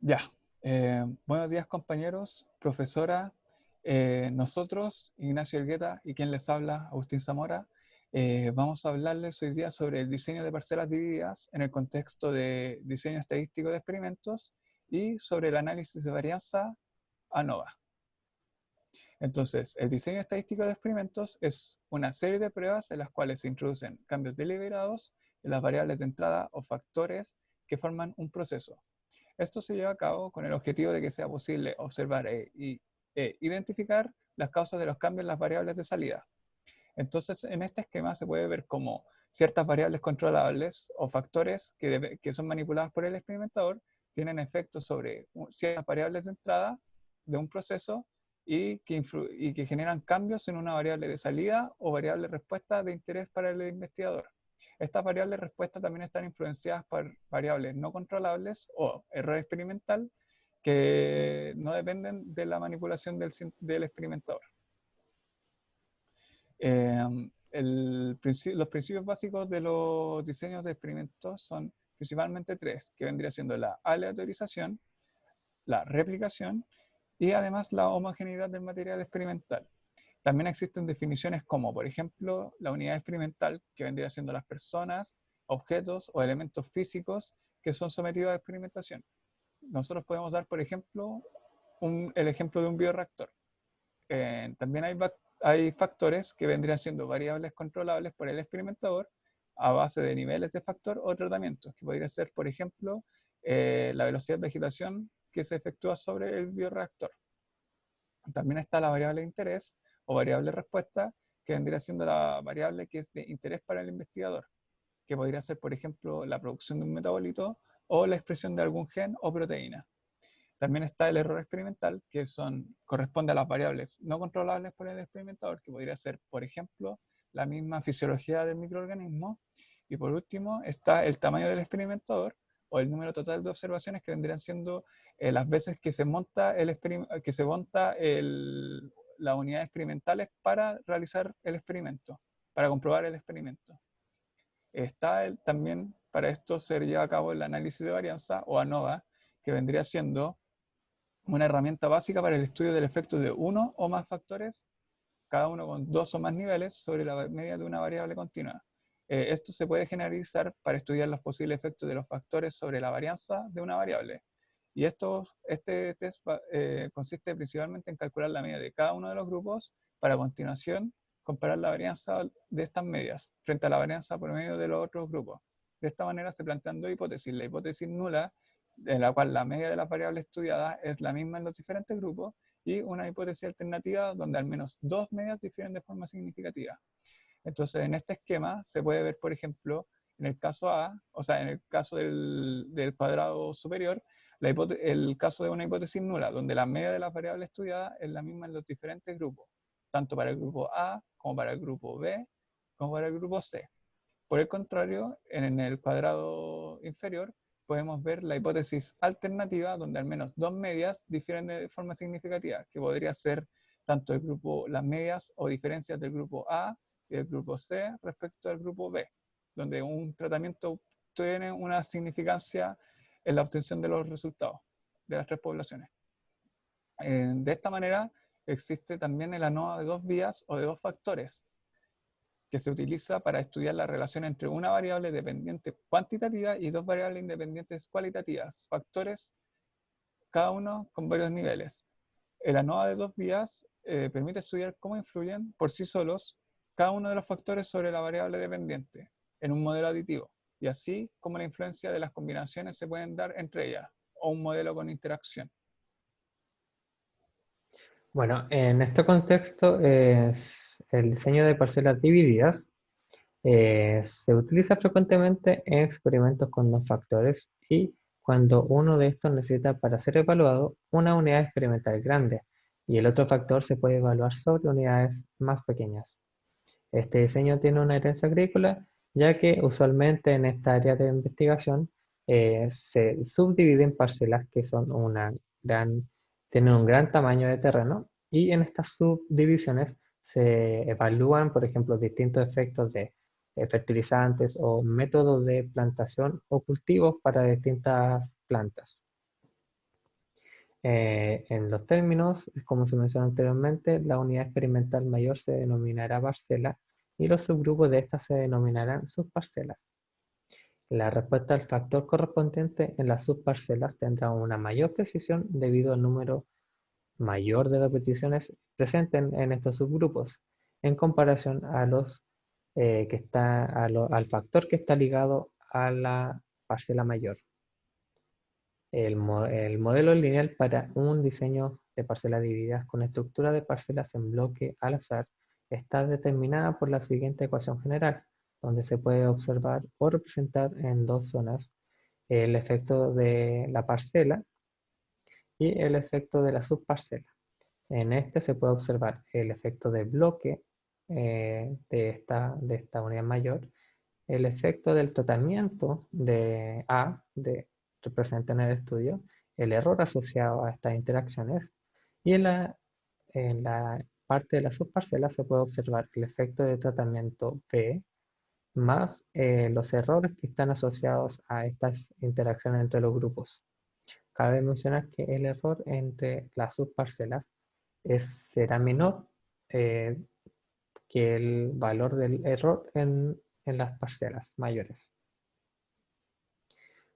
Ya. Buenos días, compañeros, profesora. Nosotros, Ignacio Elgueta y quien les habla, Agustín Zamora, vamos a hablarles hoy día sobre el diseño de parcelas divididas en el contexto de diseño estadístico de experimentos y sobre el análisis de varianza ANOVA. Entonces, el diseño estadístico de experimentos es una serie de pruebas en las cuales se introducen cambios deliberados en las variables de entrada o factores que forman un proceso. Esto se lleva a cabo con el objetivo de que sea posible observar e identificar las causas de los cambios en las variables de salida. Entonces, en este esquema se puede ver cómo ciertas variables controlables o factores que son manipuladas por el experimentador tienen efectos sobre ciertas variables de entrada de un proceso y que generan cambios en una variable de salida o variable respuesta de interés para el investigador. Estas variables respuesta también están influenciadas por variables no controlables o error experimental que no dependen de la manipulación del experimentador. Los principios básicos de los diseños de experimentos son principalmente tres, que vendría siendo la aleatorización, la replicación y además la homogeneidad del material experimental. También existen definiciones como, por ejemplo, la unidad experimental, que vendría siendo las personas, objetos o elementos físicos que son sometidos a experimentación. Nosotros podemos dar, por ejemplo, el ejemplo de un bioreactor. También hay factores que vendrían siendo variables controlables por el experimentador a base de niveles de factor o tratamientos, que podría ser, por ejemplo, la velocidad de agitación que se efectúa sobre el bioreactor. También está la variable de interés o variable respuesta, que vendría siendo la variable que es de interés para el investigador, que podría ser, por ejemplo, la producción de un metabolito o la expresión de algún gen o proteína. También está el error experimental, que corresponde a las variables no controlables por el experimentador, que podría ser, por ejemplo, la misma fisiología del microorganismo. Y por último está el tamaño del experimentador o el número total de observaciones, que vendrían siendo las veces que se monta, las unidades experimentales para realizar el experimento, para comprobar el experimento. También para esto se lleva a cabo el análisis de varianza o ANOVA, que vendría siendo una herramienta básica para el estudio del efecto de uno o más factores, cada uno con dos o más niveles, sobre la media de una variable continua. Esto se puede generalizar para estudiar los posibles efectos de los factores sobre la varianza de una variable. Y este test consiste principalmente en calcular la media de cada uno de los grupos para a continuación comparar la varianza de estas medias frente a la varianza por medio de los otros grupos. De esta manera se plantean dos hipótesis. La hipótesis nula, en la cual la media de las variables estudiadas es la misma en los diferentes grupos, y una hipótesis alternativa donde al menos dos medias difieren de forma significativa. Entonces, en este esquema se puede ver, por ejemplo, en el caso A, o sea, en el caso del cuadrado superior, el caso de una hipótesis nula, donde la media de las variables estudiadas es la misma en los diferentes grupos, tanto para el grupo A como para el grupo B, como para el grupo C. Por el contrario, en el cuadrado inferior podemos ver la hipótesis alternativa, donde al menos dos medias difieren de forma significativa, que podría ser tanto las medias o diferencias del grupo A y del grupo C respecto al grupo B, donde un tratamiento tiene una significancia en la obtención de los resultados de las tres poblaciones. De esta manera existe también el ANOVA de dos vías o de dos factores, que se utiliza para estudiar la relación entre una variable dependiente cuantitativa y dos variables independientes cualitativas, factores, cada uno con varios niveles. El ANOVA de dos vías permite estudiar cómo influyen por sí solos cada uno de los factores sobre la variable dependiente en un modelo aditivo, y así como la influencia de las combinaciones se pueden dar entre ellas, o un modelo con interacción. Bueno, en este contexto es el diseño de parcelas divididas se utiliza frecuentemente en experimentos con dos factores y cuando uno de estos necesita para ser evaluado una unidad experimental grande y el otro factor se puede evaluar sobre unidades más pequeñas. Este diseño tiene una herencia agrícola, ya que usualmente en esta área de investigación se subdividen parcelas que son tienen un gran tamaño de terreno y en estas subdivisiones se evalúan, por ejemplo, distintos efectos de fertilizantes o métodos de plantación o cultivos para distintas plantas. En los términos, como se mencionó anteriormente, la unidad experimental mayor se denominará parcela y los subgrupos de esta se denominarán subparcelas. La respuesta al factor correspondiente en las subparcelas tendrá una mayor precisión debido al número mayor de repeticiones presentes en estos subgrupos en comparación a los al factor que está ligado a la parcela mayor. El modelo lineal para un diseño de parcelas divididas con estructura de parcelas en bloque al azar está determinada por la siguiente ecuación general, donde se puede observar o representar en dos zonas el efecto de la parcela y el efecto de la subparcela. En este se puede observar el efecto de bloque de esta unidad mayor, el efecto del tratamiento de A, presente en el estudio, el error asociado a estas interacciones, y en la parte de la subparcela se puede observar el efecto de tratamiento B, más los errores que están asociados a estas interacciones entre los grupos. Cabe mencionar que el error entre las subparcelas será menor eh, que el valor del error en las parcelas mayores.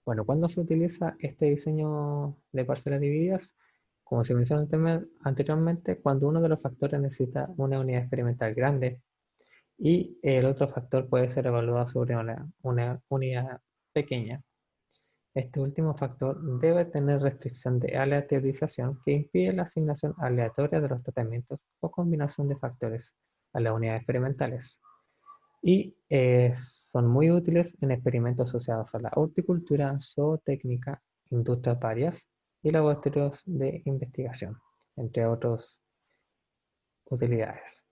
Bueno, ¿cuándo se utiliza este diseño de parcelas divididas? Como se mencionó anteriormente, cuando uno de los factores necesita una unidad experimental grande y el otro factor puede ser evaluado sobre una unidad pequeña. Este último factor debe tener restricción de aleatorización que impide la asignación aleatoria de los tratamientos o combinación de factores a las unidades experimentales. Y son muy útiles en experimentos asociados a la horticultura, zootécnica, industrias varias y laboratorios de investigación, entre otras utilidades.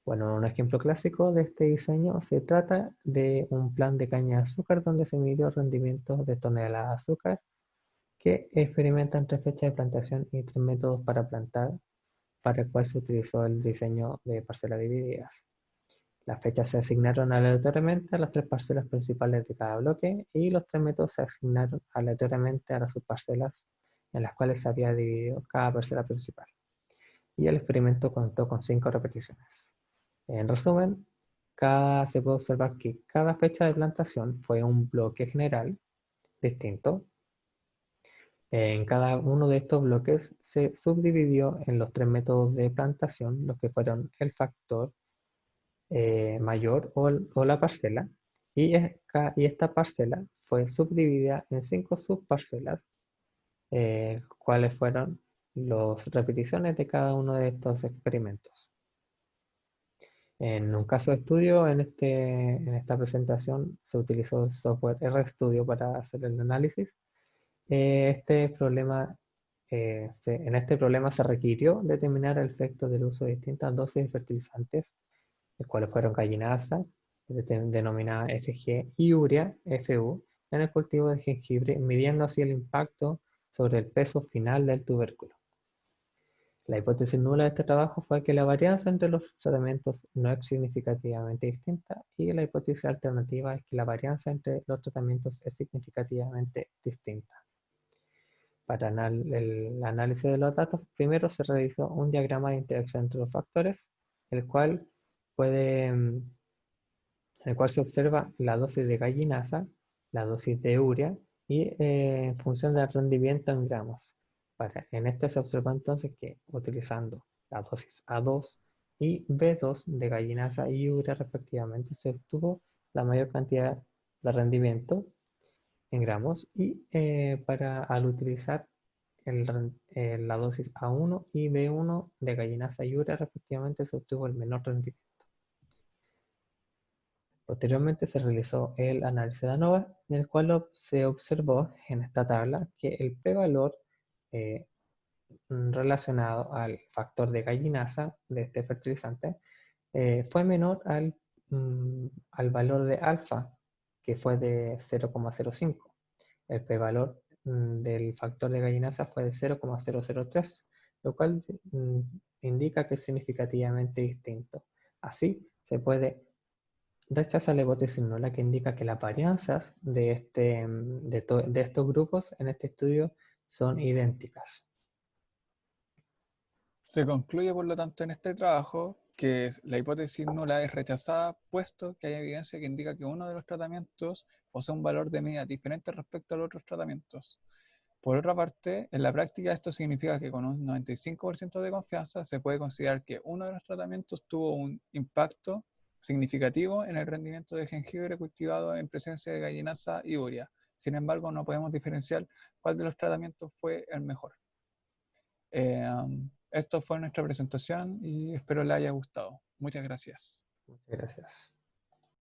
Bueno, un ejemplo clásico de este diseño se trata de un plan de caña de azúcar donde se midió rendimientos de toneladas de azúcar que experimentan tres fechas de plantación y tres métodos para plantar, para el cual se utilizó el diseño de parcelas divididas. Las fechas se asignaron aleatoriamente a las tres parcelas principales de cada bloque y los tres métodos se asignaron aleatoriamente a las subparcelas en las cuales se había dividido cada parcela principal. Y el experimento contó con 5 repeticiones. En resumen, se puede observar que cada fecha de plantación fue un bloque general distinto. En cada uno de estos bloques se subdividió en los tres métodos de plantación, los que fueron el factor mayor o la parcela, y esta parcela fue subdividida en 5 subparcelas, cuáles fueron las repeticiones de cada uno de estos experimentos. En un caso de estudio, en esta presentación se utilizó el software RStudio para hacer el análisis. En este problema se requirió determinar el efecto del uso de distintas dosis de fertilizantes, los cuales fueron gallinasa, denominada FG, y urea, FU, en el cultivo de jengibre, midiendo así el impacto sobre el peso final del tubérculo. La hipótesis nula de este trabajo fue que la varianza entre los tratamientos no es significativamente distinta, y la hipótesis alternativa es que la varianza entre los tratamientos es significativamente distinta. Para el análisis de los datos, primero se realizó un diagrama de interacción entre los factores, el cual se observa la dosis de gallinasa, la dosis de urea y en función del rendimiento en gramos. En este se observó entonces que utilizando la dosis A2 y B2 de gallinasa y urea respectivamente se obtuvo la mayor cantidad de rendimiento en gramos, y al utilizar la dosis A1 y B1 de gallinasa y urea respectivamente se obtuvo el menor rendimiento. Posteriormente se realizó el análisis de ANOVA, en el cual se observó en esta tabla que el p-valor relacionado al factor de gallinasa de este fertilizante fue menor al valor de alfa, que fue de 0,05. El p-valor del factor de gallinasa fue de 0,003, lo cual indica que es significativamente distinto. Así, se puede rechazar la hipótesis nula que indica que las varianzas de estos grupos en este estudio son idénticas. Se concluye, por lo tanto, en este trabajo que la hipótesis nula es rechazada, puesto que hay evidencia que indica que uno de los tratamientos posee un valor de medida diferente respecto a los otros tratamientos. Por otra parte, en la práctica esto significa que con un 95% de confianza se puede considerar que uno de los tratamientos tuvo un impacto significativo en el rendimiento de jengibre cultivado en presencia de gallinaza y urea. Sin embargo, no podemos diferenciar cuál de los tratamientos fue el mejor. Esto fue nuestra presentación y espero le haya gustado. Muchas gracias. Muchas gracias.